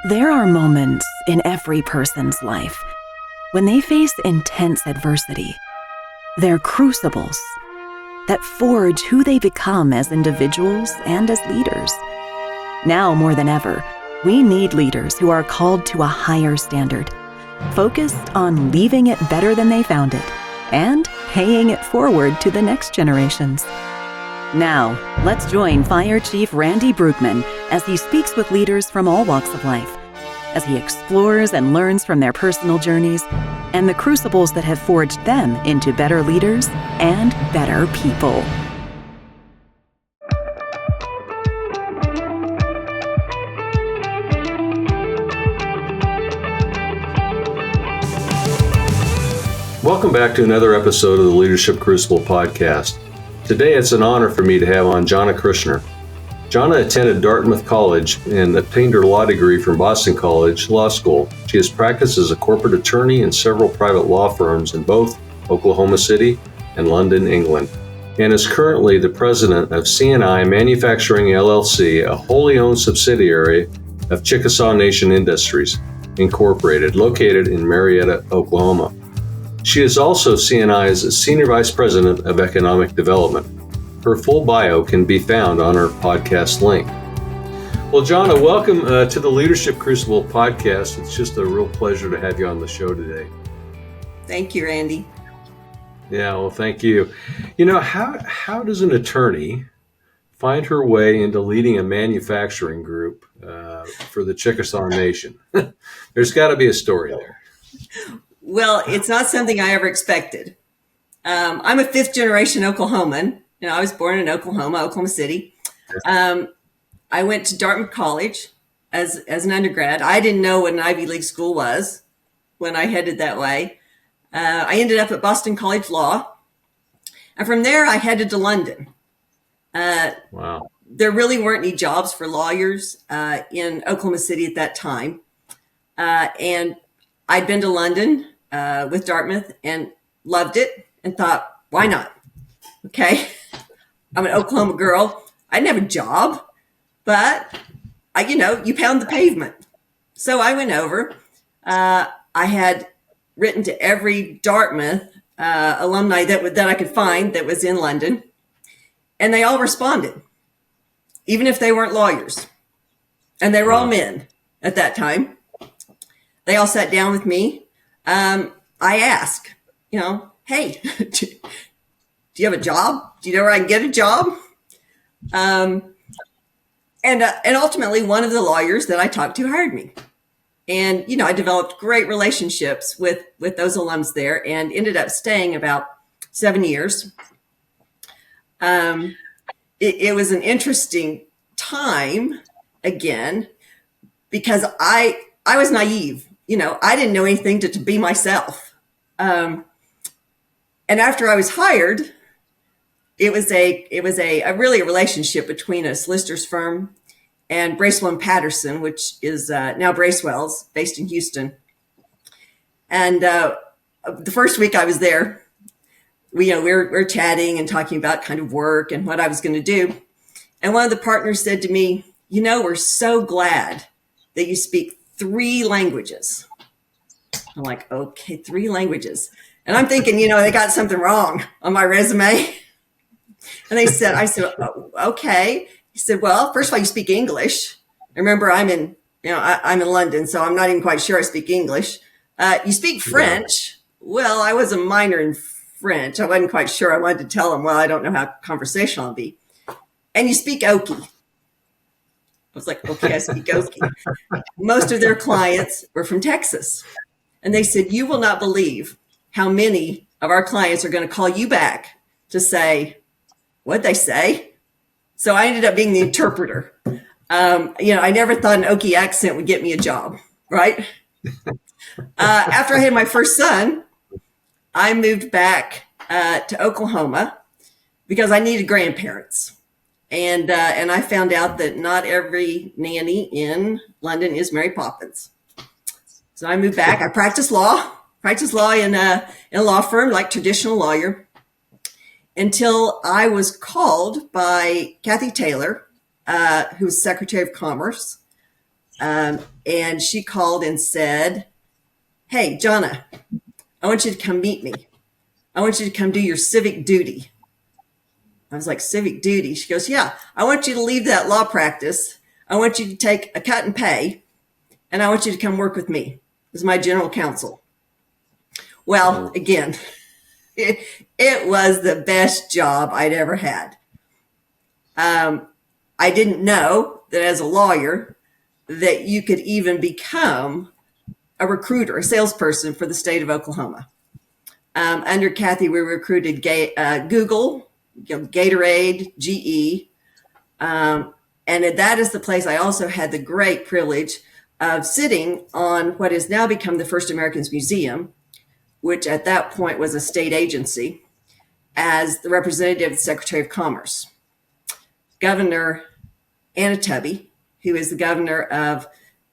There are moments in every person's life when they face intense adversity. They're crucibles that forge who they become as individuals and as leaders. Now more than ever, we need leaders who are called to a higher standard, focused on leaving it better than they found it, and paying it forward to the next generations. Now, let's join Fire Chief Randy Brugman as he speaks with leaders from all walks of life, as he explores and learns from their personal journeys and the crucibles that have forged them into better leaders and better people. Welcome back to another episode of the Leadership Crucible podcast. Today it's an honor for me to have on Jonna Kirschner. Jonna attended Dartmouth College and obtained her law degree from Boston College Law School. She has practiced as a corporate attorney in several private law firms in both Oklahoma City and London, England, and is currently the president of CNI Manufacturing LLC, a wholly owned subsidiary of Chickasaw Nation Industries, Incorporated, located in Marietta, Oklahoma. She is also CNI's Senior Vice President of Economic Development. Her full bio can be found on our podcast link. Well, Jonna, welcome to the Leadership Crucible podcast. It's just a real pleasure to have you on the show today. Thank you, Randy. Yeah, well, thank you. You know, how does an attorney find her way into leading a manufacturing group for the Chickasaw Nation? There's got to be a story there. Well, it's not something I ever expected. I'm a fifth generation Oklahoman. You know, I was born in Oklahoma City. I went to Dartmouth College as an undergrad. I didn't know what an Ivy League school was when I headed that way. I ended up at Boston College Law. And from there, I headed to London. Wow. There really weren't any jobs for lawyers in Oklahoma City at that time. And I'd been to London with Dartmouth and loved it and thought, why not? Okay. I'm an Oklahoma girl. I didn't have a job, but you pound the pavement. So I went over. I had written to every Dartmouth alumni that I could find that was in London, and they all responded, even if they weren't lawyers. And they were all men at that time. They all sat down with me. I asked, hey, do you have a job? Do you know where I can get a job? And ultimately, one of the lawyers that I talked to hired me. And, I developed great relationships with those alums there and ended up staying about 7 years. It was an interesting time, again, because I was naive. I didn't know anything to be myself. And after I was hired, it was really a relationship between a solicitor's firm and Bracewell and Patterson, which is now Bracewell's, based in Houston. And the first week I was there, we were chatting and talking about kind of work and what I was going to do. And one of the partners said to me, we're so glad that you speak 3 languages. I'm like, okay, 3 languages. And I'm thinking, they got something wrong on my resume. And I said, oh, okay. He said, well, first of all, you speak English. Remember, I'm in London, so I'm not even quite sure I speak English. You speak French. Well, I was a minor in French. I wasn't quite sure. I wanted to tell him, well, I don't know how conversational I'll be. And you speak Okie. I was like, okay, I speak Okie. Most of their clients were from Texas. And they said, you will not believe how many of our clients are going to call you back to say, what'd they say? So I ended up being the interpreter. I never thought an Okie accent would get me a job, right? After I had my first son, I moved back to Oklahoma because I needed grandparents. And I found out that not every nanny in London is Mary Poppins. So I moved back. I practiced law in a law firm, like traditional lawyer, until I was called by Kathy Taylor, who was Secretary of Commerce, And she called and said, "Hey, Jonna, I want you to come meet me. I want you to come do your civic duty." I was like, "Civic duty?" She goes, "Yeah, I want you to leave that law practice. I want you to take a cut in pay, and I want you to come work with me as my general counsel." Well, again, it was the best job I'd ever had. I didn't know that as a lawyer that you could even become a recruiter, a salesperson for the state of Oklahoma. Under Kathy, we recruited Google, Gatorade, GE. And that is the place I also had the great privilege of sitting on what has now become the First Americans Museum, which at that point was a state agency, as the representative of the Secretary of Commerce. Governor Anatubby, who is the governor of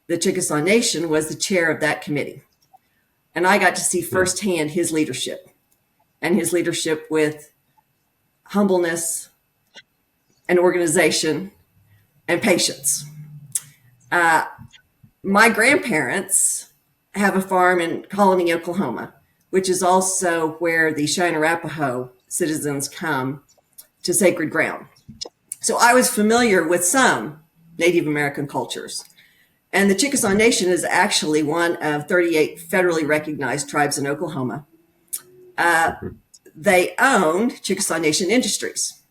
the Chickasaw Nation, was the chair of that committee. And I got to see firsthand his leadership, and his leadership with humbleness and organization and patience. My grandparents have a farm in Colony, Oklahoma, which is also where the Cheyenne Arapaho citizens come to sacred ground. So I was familiar with some Native American cultures. And the Chickasaw Nation is actually one of 38 federally recognized tribes in Oklahoma. They owned Chickasaw Nation Industries.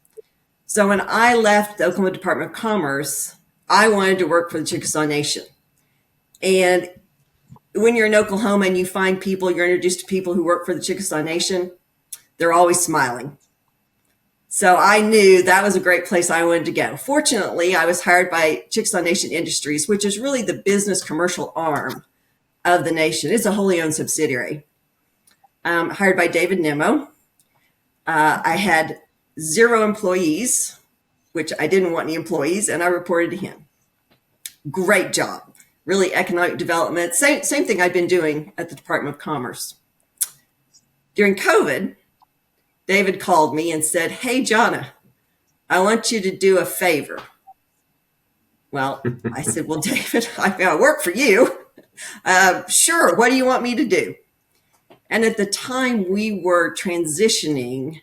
So when I left the Oklahoma Department of Commerce, I wanted to work for the Chickasaw Nation. And when you're in Oklahoma and you find people, you're introduced to people who work for the Chickasaw Nation, they're always smiling. So I knew that was a great place I wanted to go. Fortunately, I was hired by Chickasaw Nation Industries, which is really the business commercial arm of the nation. It's a wholly owned subsidiary. Hired by David Nimmo. I had 0 employees, which I didn't want any employees, and I reported to him. Great job. Really economic development. Same thing I've been doing at the Department of Commerce. During COVID, David called me and said, "Hey, Jonna, I want you to do a favor." Well, I said, "Well, David, I work for you. Sure, what do you want me to do?" And at the time, we were transitioning,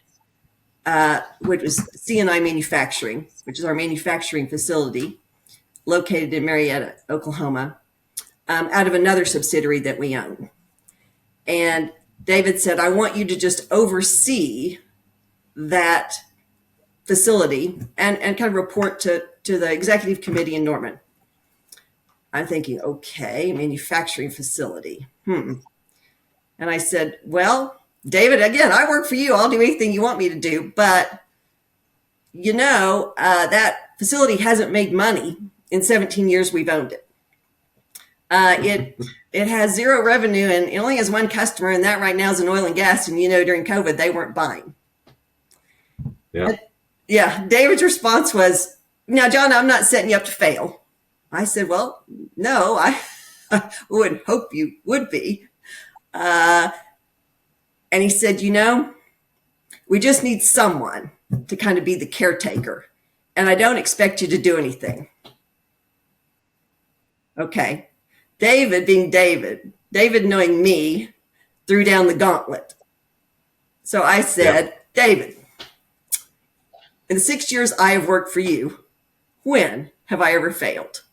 which was C&I Manufacturing, which is our manufacturing facility located in Marietta, Oklahoma, out of another subsidiary that we own. And David said, "I want you to just oversee that facility and kind of report to the executive committee in Norman." I'm thinking, okay, manufacturing facility. And I said, "Well, David, again, I work for you. I'll do anything you want me to do. But, that facility hasn't made money in 17 years we've owned it. It has 0 revenue and it only has 1 customer, and that right now is in oil and gas. And during COVID, they weren't buying." Yeah. David's response was, "Now, John, I'm not setting you up to fail." I said, "Well, no, I would hope you would be." And he said, "We just need someone to kind of be the caretaker, and I don't expect you to do anything." Okay. David being David knowing me, threw down the gauntlet. So I said, "David, in the 6 years I have worked for you, when have I ever failed?"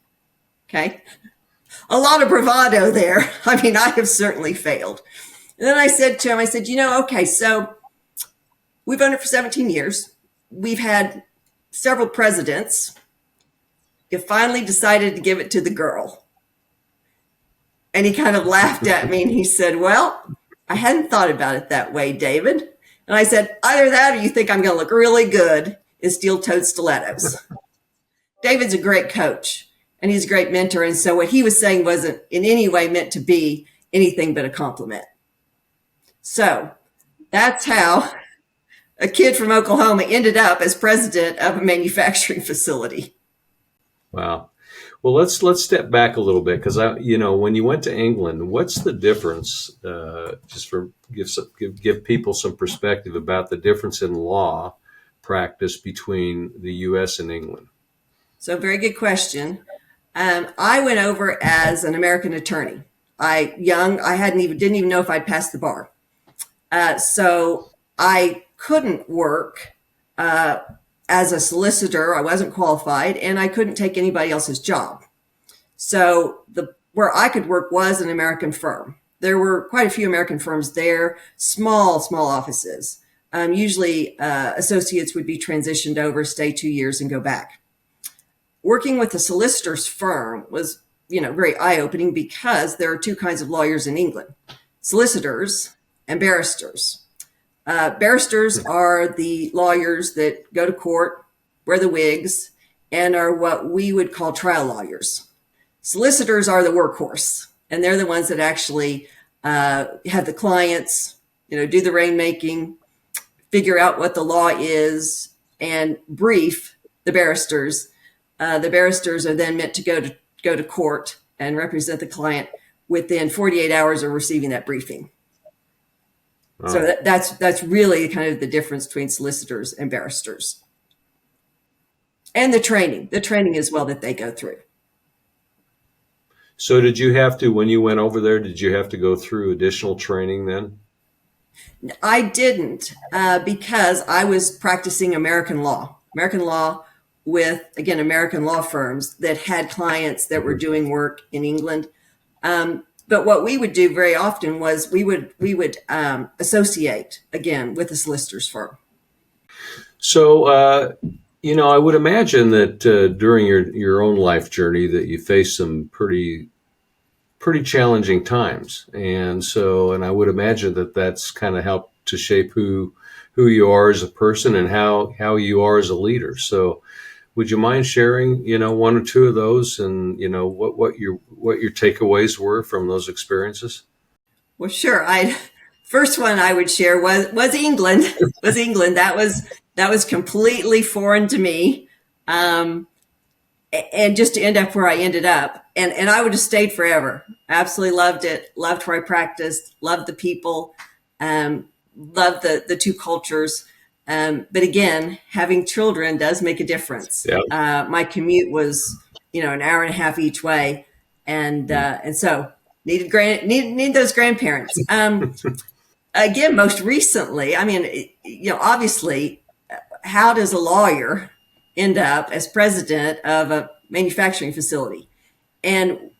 Okay. A lot of bravado there. I mean, I have certainly failed. And then I said to him, okay, so we've owned it for 17 years. We've had several presidents. You finally decided to give it to the girl. And he kind of laughed at me and he said, "Well, I hadn't thought about it that way, David." And I said, "Either that or you think I'm going to look really good in steel-toed stilettos." David's a great coach and he's a great mentor. And so what he was saying wasn't in any way meant to be anything but a compliment. So that's how a kid from Oklahoma ended up as president of a manufacturing facility. Wow. Well, let's step back a little bit, because when you went to England, what's the difference? Just for give people some perspective about the difference in law practice between the U.S. and England. So, very good question. I went over as an American attorney. I didn't even know if I'd passed the bar. So I couldn't work as a solicitor. I wasn't qualified, and I couldn't take anybody else's job. So where I could work was an American firm. There were quite a few American firms there, small offices. Usually associates would be transitioned over, stay 2 years, and go back. Working with a solicitor's firm was, very eye-opening because there are two kinds of lawyers in England: solicitors and barristers. Barristers are the lawyers that go to court, wear the wigs, and are what we would call trial lawyers. Solicitors are the workhorse, and they're the ones that actually have the clients, do the rainmaking, figure out what the law is, and brief the barristers. The barristers are then meant to go to court and represent the client within 48 hours of receiving that briefing. Oh. So that's really kind of the difference between solicitors and barristers. And the training as well that they go through. So did you have to, when you went over there, did you have to go through additional training then? I didn't, because I was practicing American law with, again, American law firms that had clients that were doing work in England. But what we would do very often was we would associate, again, with a solicitor's firm. So, I would imagine that during your own life journey that you faced some pretty challenging times. And I would imagine that that's kind of helped to shape who you are as a person and how you are as a leader. So would you mind sharing, one or two of those and, what your takeaways were from those experiences? Well, sure. First one I would share was England. That was completely foreign to me. And just to end up where I ended up, and I would have stayed forever. Absolutely loved it. Loved where I practiced. Loved the people. Loved the two cultures. But again, having children does make a difference. Yeah. My commute was, an hour and a half each way, and so needed those grandparents. Again, most recently, obviously, how does a lawyer end up as president of a manufacturing facility? And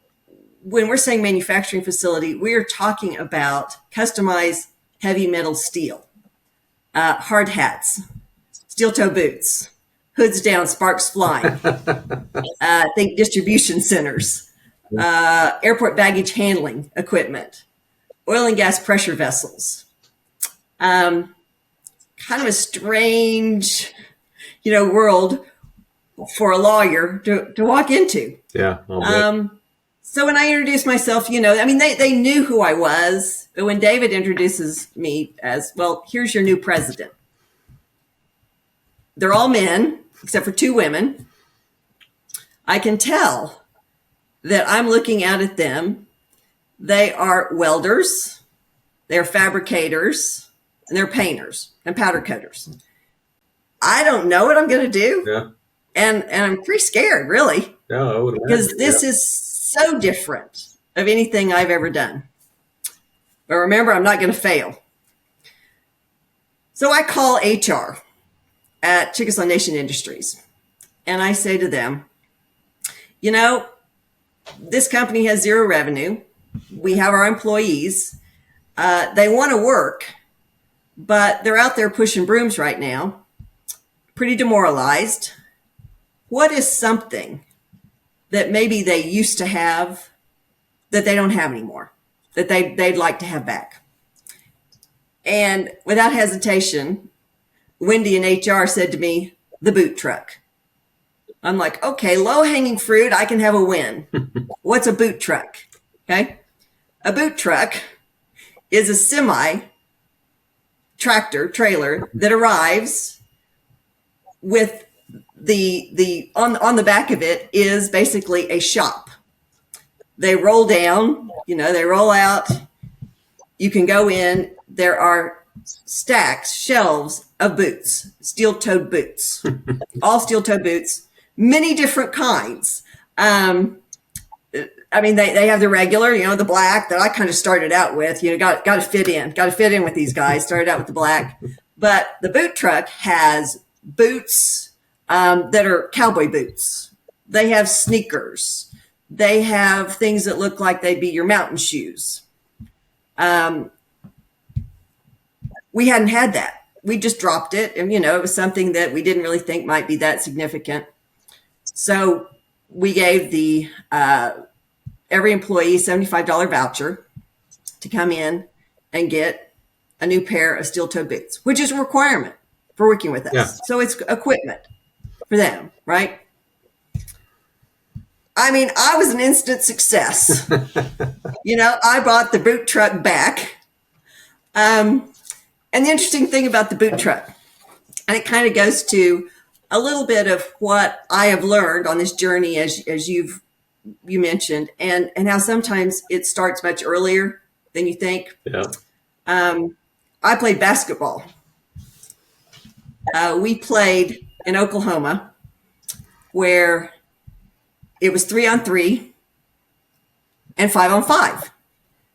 when we're saying manufacturing facility, we're talking about customized heavy metal steel, hard hats, steel toe boots, hoods down, sparks flying. Think distribution centers, airport baggage handling equipment, oil and gas pressure vessels. Kind of a strange, world for a lawyer to walk into. Yeah. So when I introduced myself, they knew who I was, but when David introduces me as, well, here's your new president. They're all men, except for two women. I can tell that I'm looking out at them. They are welders, they're fabricators, and they're painters and powder coaters. I don't know what I'm going to do. Yeah. And I'm pretty scared, really. Yeah, I would imagine. Because this is so different of anything I've ever done. But remember, I'm not going to fail. So I call HR at Chickasaw Nation Industries. And I say to them, this company has zero revenue. We have our employees. They want to work, but they're out there pushing brooms right now, pretty demoralized. What is something that maybe they used to have that they don't have anymore, that they'd like to have back? And without hesitation, Wendy in HR said to me, the boot truck. I'm like, okay, low-hanging fruit, I can have a win. What's a boot truck? Okay. A boot truck is a semi-tractor trailer that arrives with on the back of it is basically a shop. They roll down, they roll out. You can go in. There are stacks, shelves of boots, steel-toed boots, all steel-toed boots, many different kinds. I mean, they have the regular, the black that I kind of started out with. Got to fit in with these guys. Started out with the black, but the boot truck has boots that are cowboy boots. They have sneakers. They have things that look like they'd be your mountain shoes. We hadn't had that. We just dropped it, and it was something that we didn't really think might be that significant. So we gave the every employee $75 voucher to come in and get a new pair of steel-toed boots, which is a requirement for working with us. Yeah. So it's equipment for them, right? I mean, I was an instant success. I brought the boot truck back. And the interesting thing about the boot truck, and it kind of goes to a little bit of what I have learned on this journey, as you mentioned, and how sometimes it starts much earlier than you think. Yeah. I played basketball. We played in Oklahoma, where it was 3-on-3 and 5-on-5.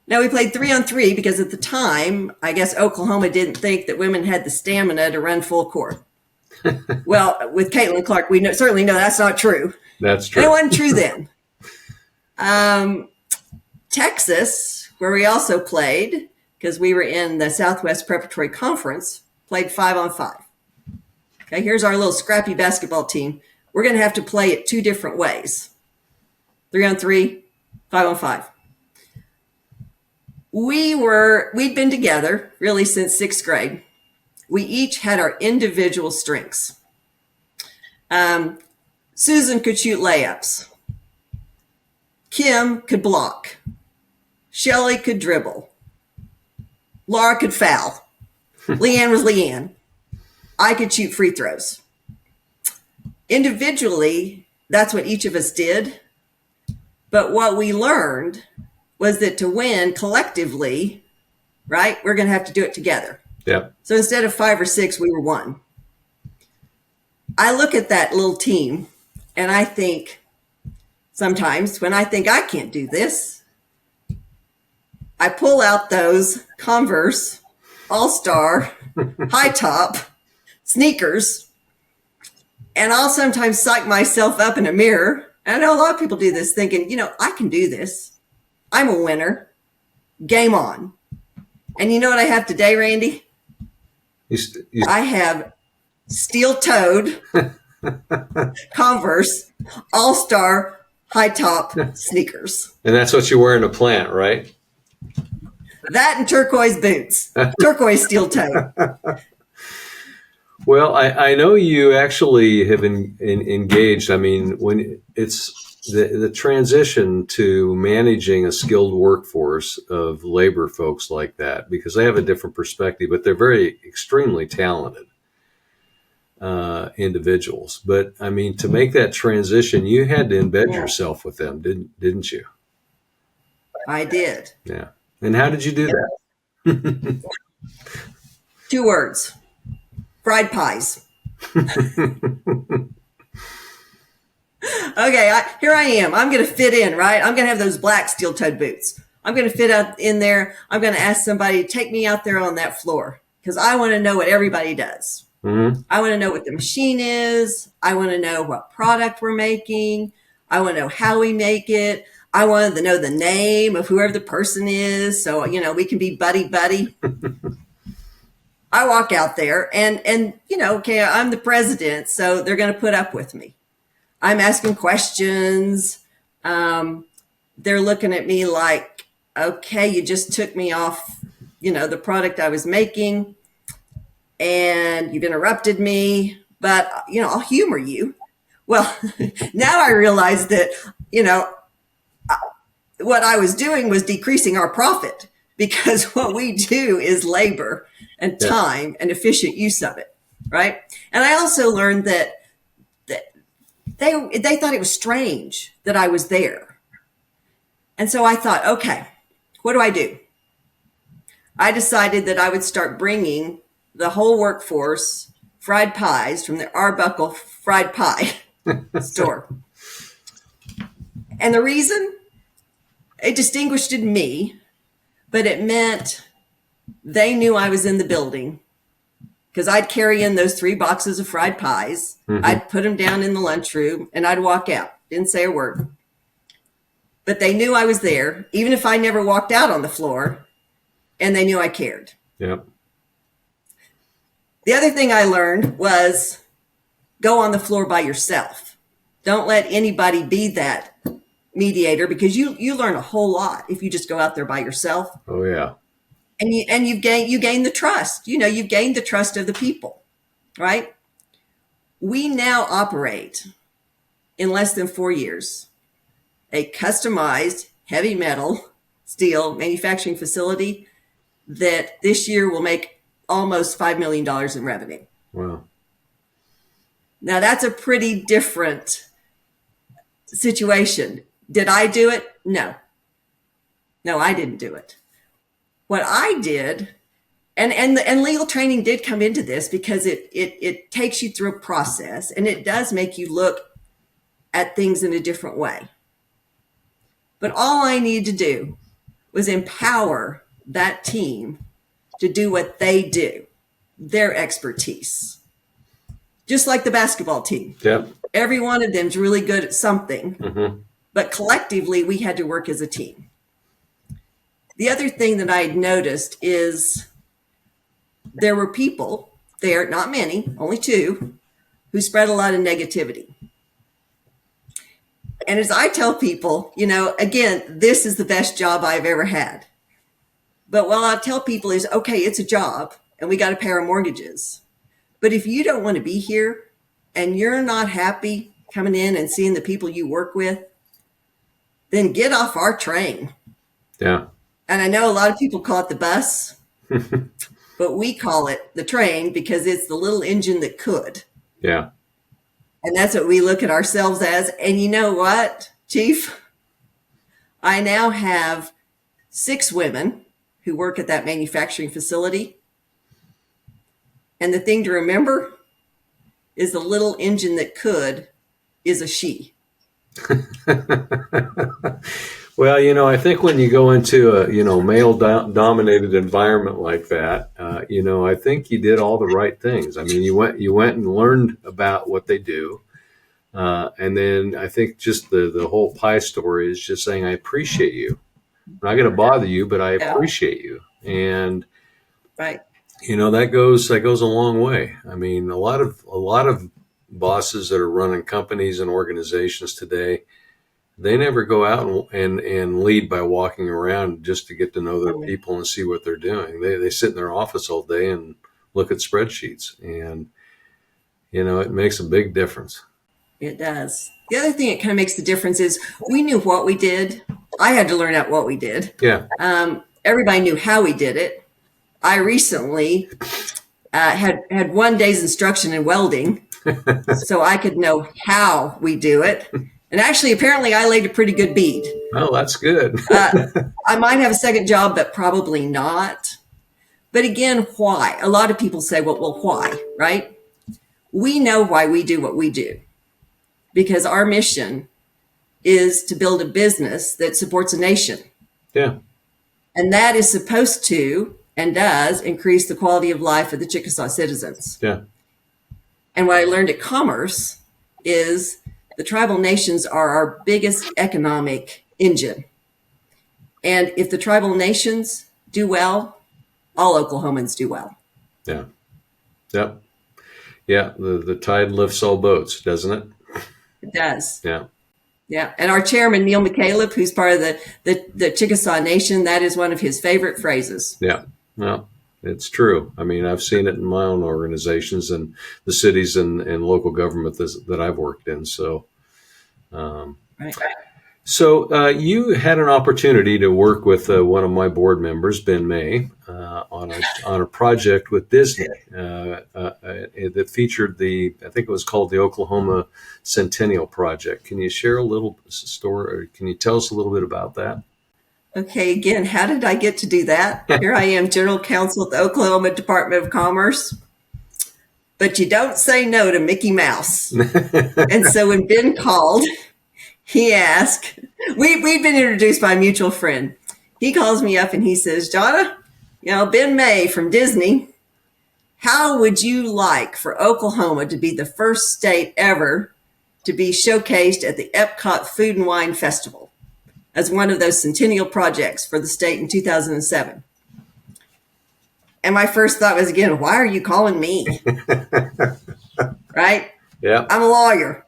Now, we played 3-on-3 because at the time, I guess Oklahoma didn't think that women had the stamina to run full court. Well, with Caitlin Clark, we certainly know that's not true. That's true. And it wasn't true then. Texas, where we also played, because we were in the Southwest Preparatory Conference, played 5-on-5. Okay, here's our little scrappy basketball team. We're going to have to play it two different ways. 3-on-3, 5-on-5. We'd been together really since sixth grade. We each had our individual strengths. Susan could shoot layups. Kim could block. Shelley could dribble. Laura could foul. Leanne was Leanne. I could shoot free throws. Individually, that's what each of us did. But what we learned was that to win collectively, right, we're going to have to do it together. Yeah. So instead of 5 or 6, we were 1. I look at that little team and I think sometimes when I think I can't do this, I pull out those Converse All-Star high top sneakers, and I'll sometimes psych myself up in a mirror. And I know a lot of people do this thinking, I can do this. I'm a winner. Game on. And you know what I have today, Randy? I have steel-toed Converse All-Star high-top sneakers. And that's what you wear in a plant, right? That and turquoise boots. Turquoise steel-toed. Well, I know you actually have engaged. I mean, when it's the transition to managing a skilled workforce of labor folks like that, because they have a different perspective, but they're very extremely talented individuals. But I mean, to make that transition, you had to embed yourself with them, didn't you? I did. Yeah. And how did you do that? 2 words. Fried pies. Okay, here I am. I'm going to fit in, right? I'm going to have those black steel-toed boots. I'm going to fit out in there. I'm going to ask somebody to take me out there on that floor because I want to know what everybody does. Mm-hmm. I want to know what the machine is. I want to know what product we're making. I want to know how we make it. I wanted to know the name of whoever the person is so, we can be buddy-buddy. I walk out there and okay, I'm the president, so they're going to put up with me. I'm asking questions. They're looking at me like, okay, you just took me off, the product I was making and you've interrupted me, but, I'll humor you. Well, now I realize that, what I was doing was decreasing our profit because what we do is labor and time and efficient use of it, right? And I also learned that they thought it was strange that I was there. And so I thought, okay, what do I do? I decided that I would start bringing the whole workforce fried pies from the Arbuckle Fried Pie store. And the reason, it distinguished me, but it meant they knew I was in the building because I'd carry in those 3 boxes of fried pies. Mm-hmm. I'd put them down in the lunchroom and I'd walk out. Didn't say a word. But they knew I was there, even if I never walked out on the floor, and they knew I cared. Yep. The other thing I learned was go on the floor by yourself. Don't let anybody be that mediator, because you learn a whole lot if you just go out there by yourself. Oh yeah. And you gain the trust. You've gained the trust of the people, right? We now operate in less than 4 years a customized heavy metal steel manufacturing facility that this year will make almost $5 million in revenue. Wow. Now that's a pretty different situation. Did I do it? No, I didn't do it. What I did, and legal training did come into this because it takes you through a process and it does make you look at things in a different way. But all I needed to do was empower that team to do what they do, their expertise. Just like the basketball team. Yep. Every one of them's really good at something, Mm-hmm. but collectively we had to work as a team. The other thing that I had noticed is there were people there, not many, only 2, who spread a lot of negativity. And as I tell people, again, this is the best job I've ever had. But what I tell people is, okay, it's a job and we got to pay our mortgages. But if you don't want to be here and you're not happy coming in and seeing the people you work with, then get off our train. Yeah. And I know a lot of people call it the bus, but we call it the train because it's the little engine that could. Yeah. And that's what we look at ourselves as. And you know what, Chief? I now have 6 women who work at that manufacturing facility. And the thing to remember is the little engine that could is a she. Well, I think when you go into a, male-dominated environment like that, I think you did all the right things. I mean, you went and learned about what they do. And then I think just the whole pie story is just saying, I appreciate you. I'm not going to bother you, but I appreciate you. And, right. That goes a long way. I mean, a lot of bosses that are running companies and organizations today, they never go out and lead by walking around just to get to know their people and see what they're doing. They sit in their office all day and look at spreadsheets, and it makes a big difference. It does. The other thing that kind of makes the difference is we knew what we did. I had to learn out what we did. Yeah. Everybody knew how we did it. I recently had 1 day's instruction in welding, so I could know how we do it. And actually, apparently, I laid a pretty good bead. Oh, that's good. I might have a second job, but probably not. But again, why? A lot of people say, well, why, right? We know why we do what we do. Because our mission is to build a business that supports a nation. Yeah. And that is supposed to and does increase the quality of life of the Chickasaw citizens. Yeah. And what I learned at Commerce is the tribal nations are our biggest economic engine. And if the tribal nations do well, all Oklahomans do well. Yeah. Yep. Yeah. The tide lifts all boats, doesn't it? It does. Yeah. Yeah. And our chairman, Neil McCaleb, who's part of the Chickasaw Nation, that is one of his favorite phrases. Yeah. Well, it's true. I mean, I've seen it in my own organizations and the cities and local government that I've worked in. So, Right. So you had an opportunity to work with one of my board members, Ben May, on a project with Disney that featured I think it was called the Oklahoma Centennial Project. Can you share a little story, or can you tell us a little bit about that? Okay, again, how did I get to do that? Here I am, General Counsel at the Oklahoma Department of Commerce. But you don't say no to Mickey Mouse. And so when Ben called, he asked, we'd been introduced by a mutual friend. He calls me up and he says, Jonna, Ben May from Disney, how would you like for Oklahoma to be the first state ever to be showcased at the Epcot Food and Wine Festival as one of those centennial projects for the state in 2007? And my first thought was, again, why are you calling me? Right? Yeah. I'm a lawyer.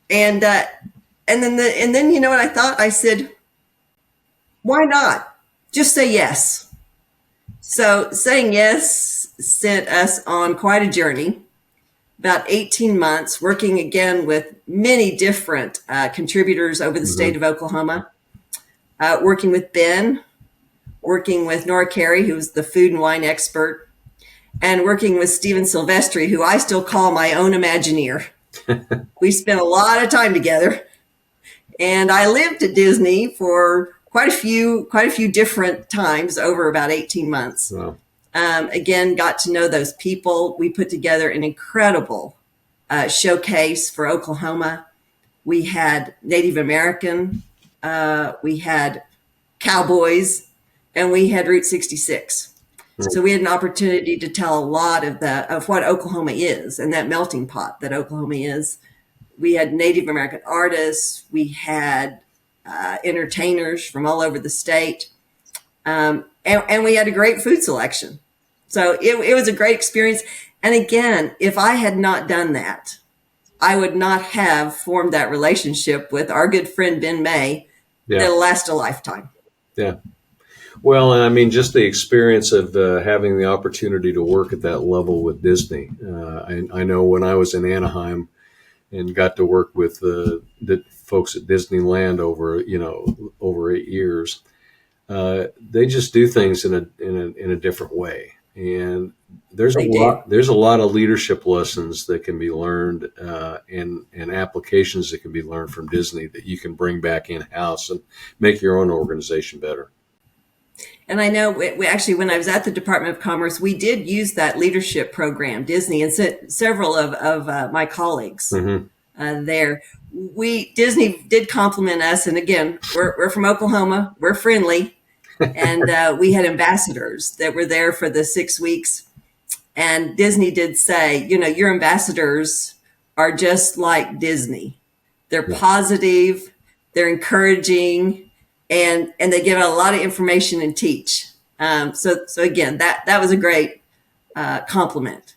And then you know what I thought? I said, why not? Just say yes. So saying yes sent us on quite a journey, about 18 months, working again with many different contributors over the state of Oklahoma, working with Ben, working with Nora Carey, who was the food and wine expert, and working with Stephen Silvestri, who I still call my own Imagineer. We spent a lot of time together, and I lived at Disney for quite a few different times over about 18 months. Wow. Again, got to know those people. We put together an incredible showcase for Oklahoma. We had Native American, we had cowboys, and we had Route 66. So we had an opportunity to tell a lot of what Oklahoma is and that melting pot that Oklahoma is. We had Native American artists. We had entertainers from all over the state. And we had a great food selection. So it was a great experience. And again, if I had not done that, I would not have formed that relationship with our good friend Ben May that'll last a lifetime. Yeah. Well, and I mean, just the experience of having the opportunity to work at that level with Disney. I know when I was in Anaheim and got to work with the folks at Disneyland over 8 years, they just do things in a different way. And there's a lot of leadership lessons that can be learned and applications that can be learned from Disney that you can bring back in-house and make your own organization better. And I know we actually, when I was at the Department of Commerce, we did use that leadership program, Disney, and several of my colleagues there. Disney did compliment us. And again, we're from Oklahoma. We're friendly. And we had ambassadors that were there for the 6 weeks. And Disney did say, your ambassadors are just like Disney. They're positive, they're encouraging, and they give out a lot of information and teach. So again, that was a great compliment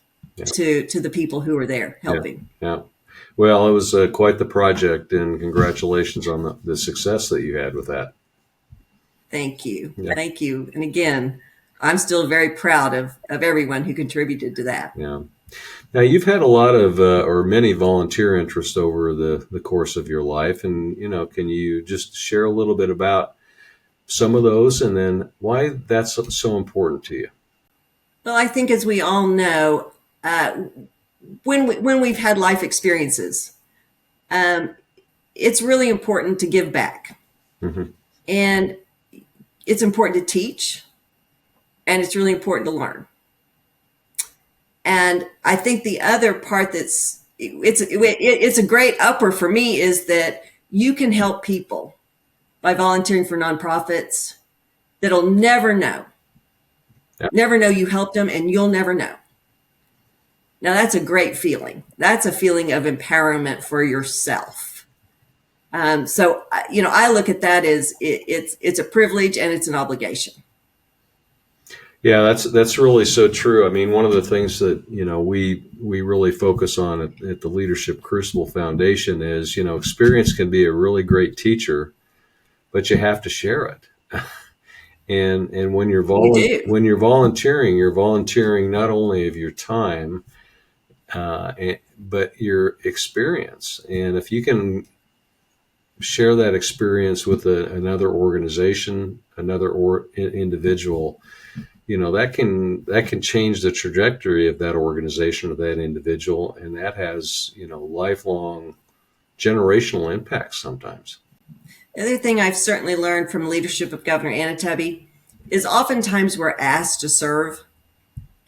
to the people who were there helping. Yeah. Well, it was quite the project, and congratulations on the success that you had with that. Thank you. Yeah. Thank you. And again, I'm still very proud of everyone who contributed to that. Yeah. Now, you've had a lot of or many volunteer interests over the course of your life. And, can you just share a little bit about some of those and then why that's so important to you? Well, I think as we all know, when we've had life experiences, it's really important to give back. And it's important to teach, and it's really important to learn. And I think the other part it's a great upper for me is that you can help people by volunteering for nonprofits that'll never know you helped them, and you'll never know. Now that's a great feeling. That's a feeling of empowerment for yourself. So I look at that as it's a privilege and it's an obligation. Yeah, that's really so true. I mean, one of the things that, we really focus on at the Leadership Crucible Foundation is, experience can be a really great teacher, but you have to share it. And when you're volunteering, you're volunteering not only of your time, but your experience. And if you can share that experience with another organization, another individual, that can change the trajectory of that organization or that individual, and that has lifelong generational impacts sometimes. The other thing I've certainly learned from leadership of Governor Anatebby is oftentimes we're asked to serve,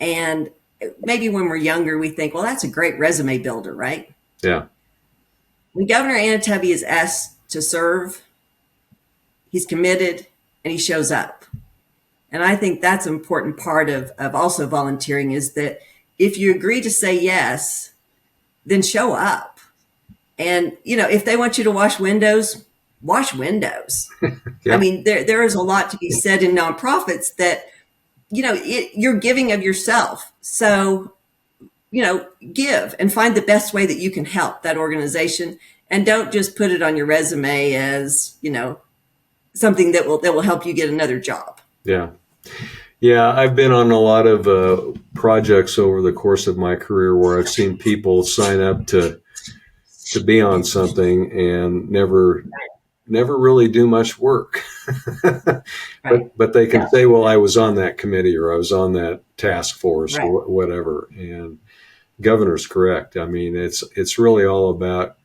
and maybe when we're younger we think, well, that's a great resume builder, right? Yeah. When Governor Anatebby is asked to serve, he's committed, and he shows up. And I think that's an important part of also volunteering, is that if you agree to say yes, then show up. And, if they want you to wash windows, wash windows. Yeah. I mean, there is a lot to be said in nonprofits that, you're giving of yourself. So, give and find the best way that you can help that organization, and don't just put it on your resume as, something that will help you get another job. Yeah. Yeah. I've been on a lot of projects over the course of my career where I've seen people sign up to be on something and never really do much work. Right. But they can say, well, I was on that committee, or I was on that task force, Right. or whatever. And Governor's correct. I mean, it's really all about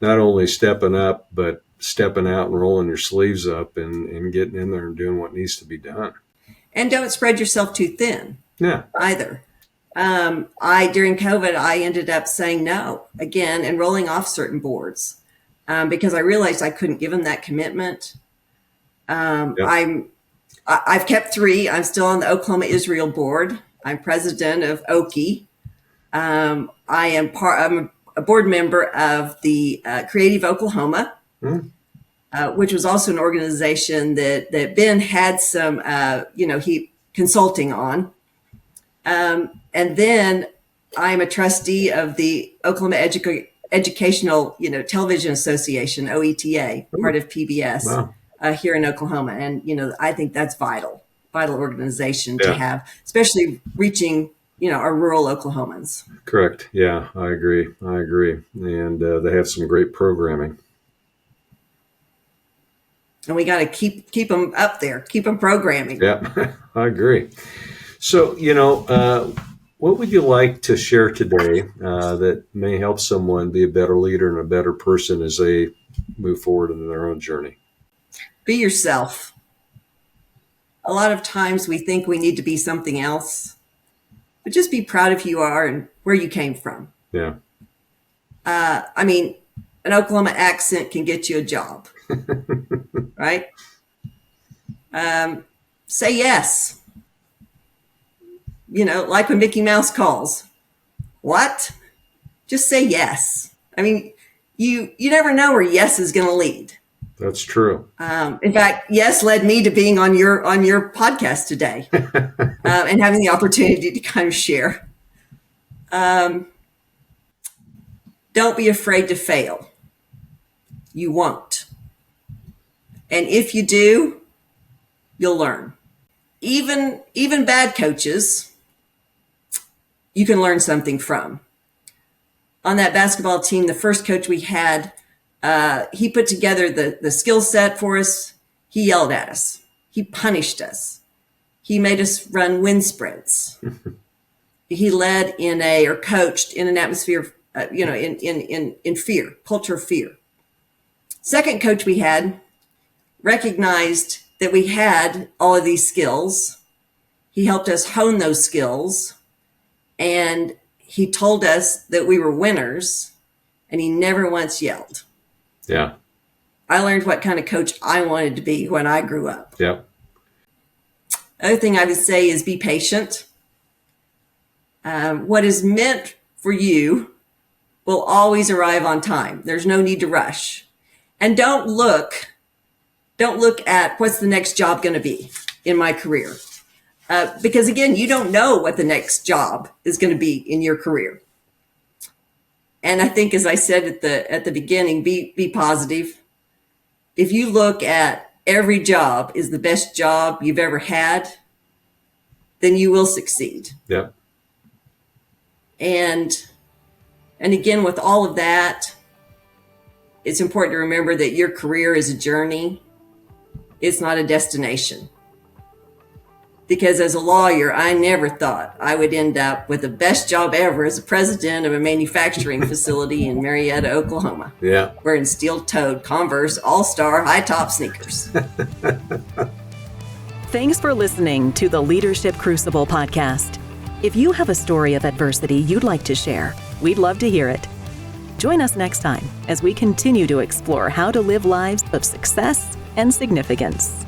not only stepping up, but stepping out and rolling your sleeves up and getting in there and doing what needs to be done. And don't spread yourself too thin. Yeah. Either. During COVID, I ended up saying no again and rolling off certain boards because I realized I couldn't give them that commitment. Yep. I've kept 3. I'm still on the Oklahoma Israel board. I'm president of Okie. I'm a board member of the Creative Oklahoma, which was also an organization that Ben had some, he consulting on. And then I'm a trustee of the Oklahoma Educational, Television Association, OETA, part of PBS. Wow. Here in Oklahoma. And, I think that's vital organization Yeah. to have, especially reaching, our rural Oklahomans. Correct. Yeah, I agree. And they have some great programming. And we got to keep them up there, keep them programming. Yeah, I agree. So, what would you like to share today that may help someone be a better leader and a better person as they move forward in their own journey? Be yourself. A lot of times we think we need to be something else, but just be proud of who you are and where you came from. Yeah. An Oklahoma accent can get you a job, right? Say yes. Like when Mickey Mouse calls. What? Just say yes. You never know where yes is going to lead. That's true. In fact, yes led me to being on your podcast today and having the opportunity to kind of share. Don't be afraid to fail. You won't. And if you do, you'll learn. Even bad coaches, you can learn something from. On that basketball team, the first coach we had, he put together the skill set for us. He yelled at us. He punished us. He made us run wind sprints. He led coached in an atmosphere, in fear, culture of fear. Second coach we had recognized that we had all of these skills. He helped us hone those skills, and he told us that we were winners, and he never once yelled. Yeah. I learned what kind of coach I wanted to be when I grew up. Yeah. Other thing I would say is be patient. What is meant for you will always arrive on time. There's no need to rush. And don't look at what's the next job going to be in my career. Because again, you don't know what the next job is going to be in your career. And I think, as I said at the beginning, be positive. If you look at every job is the best job you've ever had, then you will succeed. Yeah. And again, with all of that, it's important to remember that your career is a journey. It's not a destination. Because as a lawyer, I never thought I would end up with the best job ever as a president of a manufacturing facility in Marietta, Oklahoma. Yeah. Wearing steel-toed Converse All-Star high-top sneakers. Thanks for listening to the Leadership Crucible podcast. If you have a story of adversity you'd like to share, we'd love to hear it. Join us next time as we continue to explore how to live lives of success and significance.